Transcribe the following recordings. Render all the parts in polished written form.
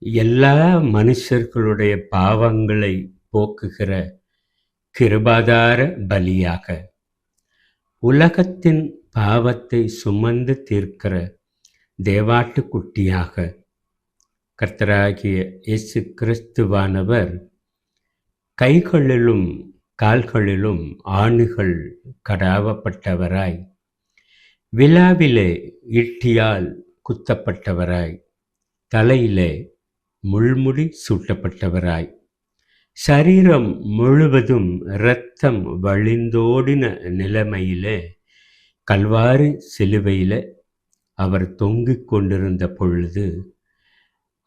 எல்லா மனுஷர்களுடைய பாவங்களை போக்குகிற கிருபாதார பலியாக, உலகத்தின் பாவத்தை சுமந்து தீர்க்கிற தேவாட்டுக்குட்டியாக கர்த்தராகிய இயேசு கிறிஸ்துவானவர் கைகளிலும் கால்களிலும் ஆணிகள் கடாவப்பட்டவராய், விலாவிலே ஈட்டியால் குத்தப்பட்டவராய், தலையிலே முள்முடி சூட்டப்பட்டவராய், சரீரம் முழுவதும் இரத்தம் வழிந்தோடின நிலைமையிலே கல்வாரி சிலுவையிலே அவர் தொங்கிக் கொண்டிருந்த பொழுது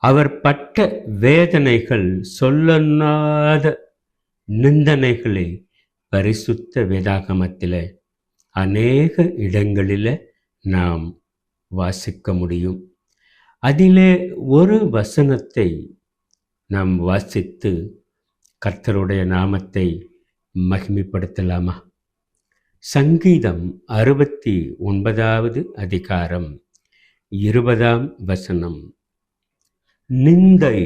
அவர் பட்ட வேதனைகள் சொல்லொண்ணாத நிந்தனைகளை பரிசுத்த வேதாகமத்திலே அநேக இடங்களிலே நாம் வாசிக்க முடியும். அதிலே ஒரு வசனத்தை நாம் வாசித்து கர்த்தருடைய நாமத்தை மகிமைப்படுத்தலாமா? சங்கீதம் 69வது அதிகாரம் 20ஆம் வசனம். நிந்தை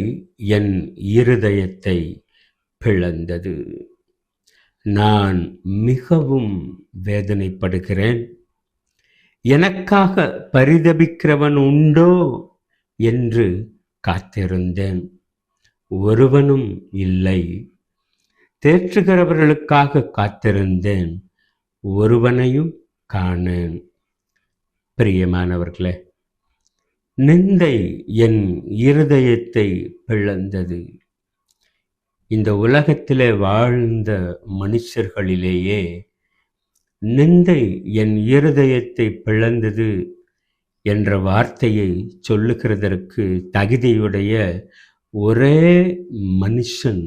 என் இருதயத்தை பிளந்தது, நான் மிகவும் வேதனைப்படுகிறேன். எனக்காக பரிதபிக்கிறவன் உண்டோ என்று காத்திருந்தேன், ஒருவனும் இல்லை. தேற்றுகிறவர்களுக்காக காத்திருந்தேன், ஒருவனையும் காணேன். பிரியமானவர்களே, நிந்தை என் இருதயத்தை பிளந்தது. இந்த உலகத்திலே வாழ்ந்த மனுஷர்களிலேயே நிந்தை என் இருதயத்தை பிளந்தது என்ற வார்த்தையை சொல்லுகிறதற்கு தகுதியுடைய ஒரே மனுஷன்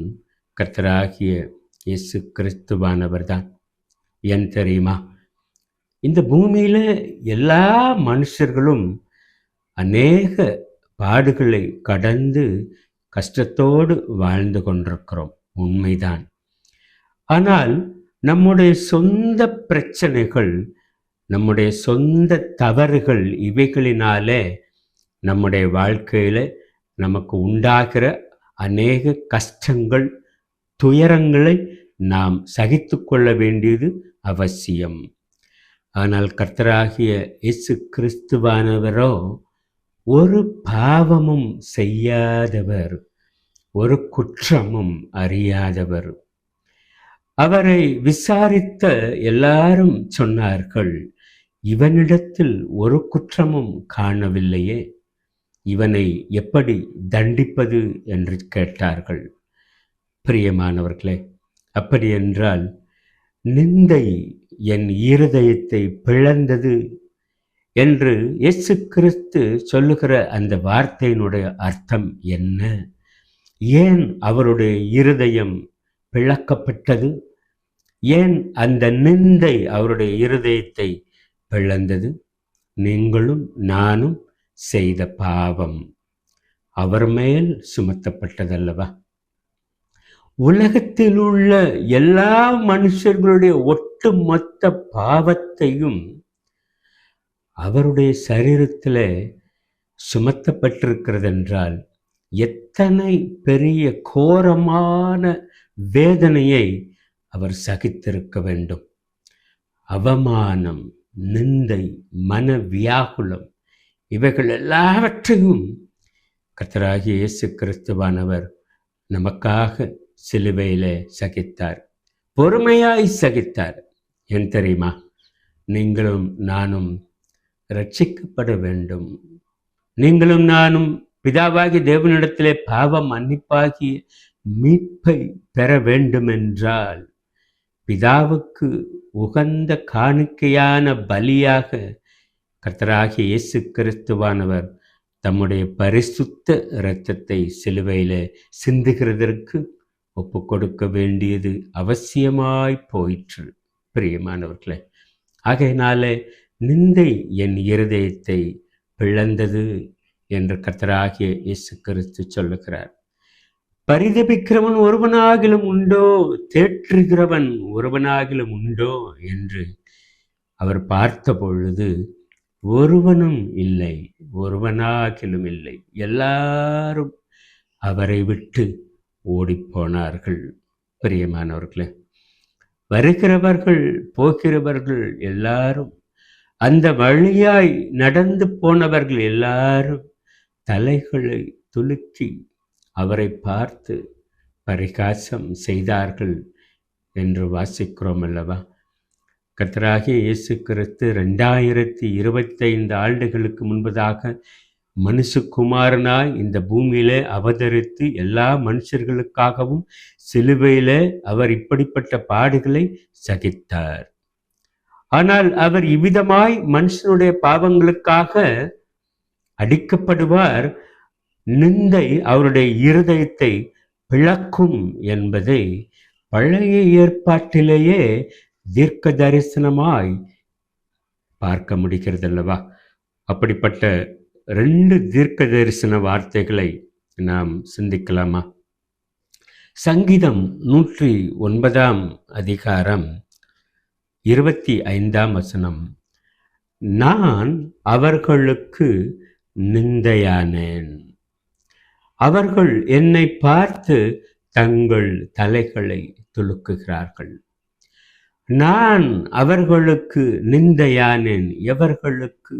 கர்த்தராகிய இயேசு கிறிஸ்துவானவர் தான். ஏன் தெரியுமா? இந்த பூமியில எல்லா மனுஷர்களும் அநேக பாடுகளை கடந்து கஷ்டத்தோடு வாழ்ந்து கொண்டிருக்கிறோம், உண்மைதான். ஆனால் நம்முடைய சொந்த பிரச்சனைகள், நம்முடைய சொந்த தவறுகள், இவைகளினாலே நம்முடைய வாழ்க்கையில் நமக்கு உண்டாகிற அநேக கஷ்டங்கள், துயரங்களை நாம் சகித்து கொள்ள வேண்டியது அவசியம். ஆனால் கர்த்தராகிய இயேசு கிறிஸ்துவானவரோ ஒரு பாவமும் செய்யாதவர், ஒரு குற்றமும் அறியாதவர். அவரை விசாரித்த எல்லாரும் சொன்னார்கள், இவனிடத்தில் ஒரு குற்றமும் காணவில்லையே, இவனை எப்படி தண்டிப்பது என்று கேட்டார்கள். பிரியமானவர்களே, அப்படி என்றால் நிந்தை என் இருதயத்தை பிளந்தது என்று இயேசு கிறிஸ்து சொல்லுகிற அந்த வார்த்தையினுடைய அர்த்தம் என்ன? ஏன் அவருடைய இருதயம் பிளக்கப்பட்டது? ஏன் அந்த நிந்தை அவருடைய இருதயத்தை பிளந்தது? நீங்களும் நானும் செய்த பாவம் அவர் மேல் சுமத்தப்பட்டதல்லவா? உலகத்தில் உள்ள எல்லா மனுஷர்களுடைய ஒட்டுமொத்த பாவத்தையும் அவருடைய சரீரத்தில் சுமத்தப்பட்டிருக்கிறது என்றால் எத்தனை பெரிய கோரமான வேதனையை அவர் சகித்திருக்க வேண்டும். அவமானம், நிந்தை, மன வியாகுலம், இவைகள் எல்லாவற்றையும் கர்த்தராகிய இயேசு கிறிஸ்துவானவர் நமக்காக சிலுவையிலே சகித்தார், பொறுமையாய் சகித்தார். ஏன் தெரியுமா? நீங்களும் நானும் ரட்சிக்கப்பட வேண்டும். நீங்களும் நானும் பிதாவாகிய தேவனிடத்திலே பாவ மன்னிப்பாகிய மீட்பை பெற வேண்டுமென்றால் பிதாவுக்கு உகந்த காணிக்கையான பலியாக கர்த்தராகிய இயேசு கிறிஸ்துவானவர் தம்முடைய பரிசுத்த இரத்தத்தை சிலுவையிலே சிந்துகிறதற்கு ஒப்பு கொடுக்க வேண்டியது அவசியமாய் போயிற்று. பிரியமானவர்களே, ஆகையினாலே நிந்தை என் இருதயத்தை பிளந்தது என்று கர்த்தராகிய இயேசு கிறிஸ்து சொல்லுகிறார். பரிதபிக்கிறவன் ஒருவனாகிலும் உண்டோ, தேற்றுகிறவன் ஒருவனாகிலும் உண்டோ என்று அவர் பார்த்த பொழுது ஒருவனும் இல்லை, ஒருவனாகிலும் இல்லை. எல்லாரும் அவரை விட்டு ஓடிப்போனார்கள். பிரியமானவர்களே, வருகிறவர்கள் போகிறவர்கள் எல்லாரும், அந்த வழியாய் நடந்து போனவர்கள் எல்லாரும் தலைகளை துலுக்கி அவரை பார்த்து பரிகாசம் செய்தார்கள் என்று வாசிக்கிறோம் அல்லவா? கர்த்தராகிய இயேசு கிறிஸ்து 2025 ஆண்டுகளுக்கு முன்பதாக மனுஷகுமாரனாய் இந்த பூமியிலே அவதரித்து எல்லா மனுஷர்களுக்காகவும் சிலுவையிலே அவர் இப்படிப்பட்ட பாடுகளை சகித்தார். ஆனால் அவர் இவ்விதமாய் மனுஷனுடைய பாவங்களுக்காக அடிக்கப்படுவார், நிந்தை அவருடைய இருதயத்தை பிளக்கும் என்பதை பழைய ஏற்பாட்டிலேயே தீர்க்க தரிசனமாய் பார்க்க முடிகிறது அல்லவா? அப்படிப்பட்ட 2 தீர்க்க தரிசன வார்த்தைகளை நாம் சிந்திக்கலாமா? சங்கீதம் 109 அதிகாரம் 25 வசனம், நான் அவர்களுக்கு நிந்தையானேன், அவர்கள் என்னை பார்த்து தங்கள் தலைகளை துலுக்குகிறார்கள். நான் அவர்களுக்கு நிந்தையானேன். எவர்களுக்கு?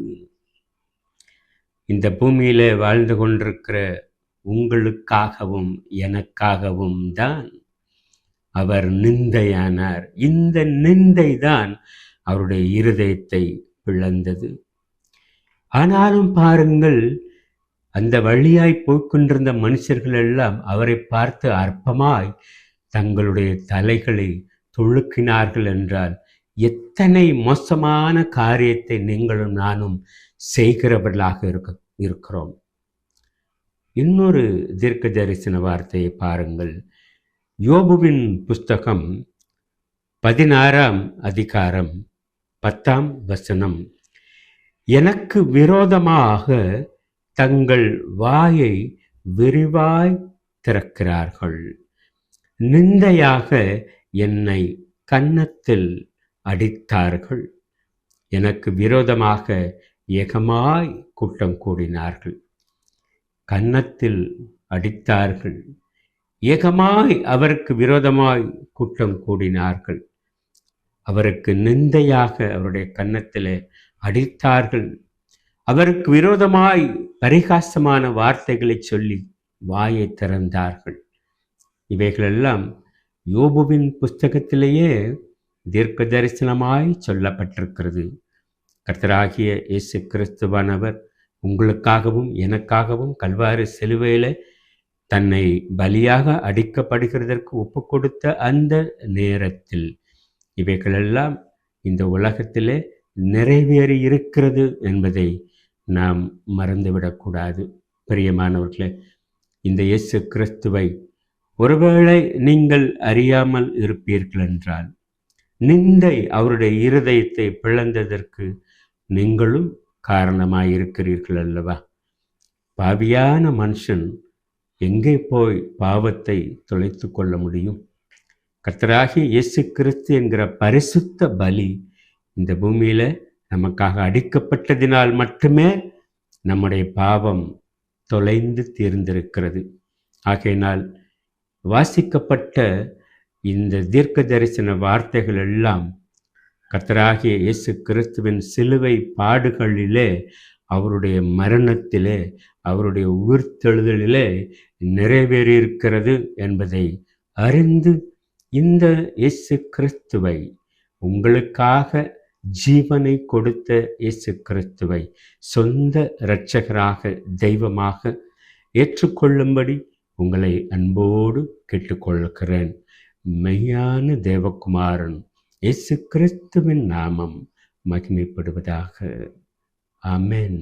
இந்த பூமியிலே வாழ்ந்து கொண்டிருக்கிற உங்களுக்காகவும் எனக்காகவும் தான் அவர் நிந்தையானார். இந்த நிந்தை தான் அவருடைய இருதயத்தை பிளந்தது. ஆனாலும் பாருங்கள், அந்த வழியாய் போய்கொண்டிருந்த மனுஷர்கள் எல்லாம் அவரை பார்த்து அற்பமாய் தங்களுடைய தலைகளை துளுக்கினார்கள் என்றால் எத்தனை மோசமான காரியத்தை நீங்களும் நானும் செய்கிறவர்களாக இருக்கிறோம். இன்னொரு தீர்க்க தரிசன வார்த்தையை பாருங்கள். யோபுவின் புஸ்தகம் 16 அதிகாரம் 10 வசனம், எனக்கு விரோதமாக தங்கள் வாயை விரிவாய் திறக்கிறார்கள், நிந்தையாக என்னை கன்னத்தில் அடித்தார்கள், எனக்கு விரோதமாக ஏகமாய் கூட்டம் கூடினார்கள். கன்னத்தில் அடித்தார்கள், ஏகமாய் அவருக்கு விரோதமாய் கூட்டம் கூடினார்கள், அவருக்கு நிந்தையாக அவருடைய கன்னத்திலே அடித்தார்கள், அவருக்கு விரோதமாய் பரிகாசமான வார்த்தைகளை சொல்லி வாயை திறந்தார்கள். இவைகளெல்லாம் யோபுவின் புஸ்தகத்திலேயே தீர்க்க தரிசனமாய் சொல்லப்பட்டிருக்கிறது. கர்த்தராகிய இயேசு கிறிஸ்துவானவர் உங்களுக்காகவும் எனக்காகவும் கல்வாரி சிலுவையிலே தன்னை பலியாக அடிக்கப்படுகிறதற்கு ஒப்பு கொடுத்த அந்த நேரத்தில் இவைகளெல்லாம் இந்த உலகத்திலே நிறைவேறி இருக்கிறது என்பதை நாம் மறந்துவிடக்கூடாது. பிரியமானவர்களே, இந்த இயேசு கிறிஸ்துவை ஒருவேளை நீங்கள் அறியாமல் இருப்பீர்கள் என்றால், நிந்தை அவருடைய இருதயத்தை பிளந்ததற்கு நீங்களும் காரணமாயிருக்கிறீர்கள் அல்லவா? பாவியான மனுஷன் எங்கே போய் பாவத்தை தொலைத்து கொள்ள முடியும்? கர்த்தராகிய இயேசு கிறிஸ்து என்கிற பரிசுத்த பலி இந்த பூமியில நமக்காக அடிக்கப்பட்டதினால் மட்டுமே நம்முடைய பாவம் தொலைந்து தீர்ந்திருக்கிறது. ஆகையினால் வாசிக்கப்பட்ட இந்த தீர்க்க தரிசன வார்த்தைகள் எல்லாம் கர்த்தராகிய இயேசு கிறிஸ்துவின் சிலுவை பாடுகளிலே, அவருடைய மரணத்திலே, அவருடைய உயிர்த்தெழுதலிலே நிறைவேறியிருக்கிறது என்பதை அறிந்து இந்த இயேசு கிறிஸ்துவை, உங்களுக்காக ஜீவனை கொடுத்த இயேசு கிறிஸ்துவை சொந்த இரட்சகராக தெய்வமாக ஏற்றுக்கொள்ளும்படி உங்களை அன்போடு கேட்டுக்கொள்கிறேன். மெய்யான தேவகுமாரன் இயேசு கிறிஸ்துவின் நாமம் மகிமைப்படுவதாக. ஆமென்.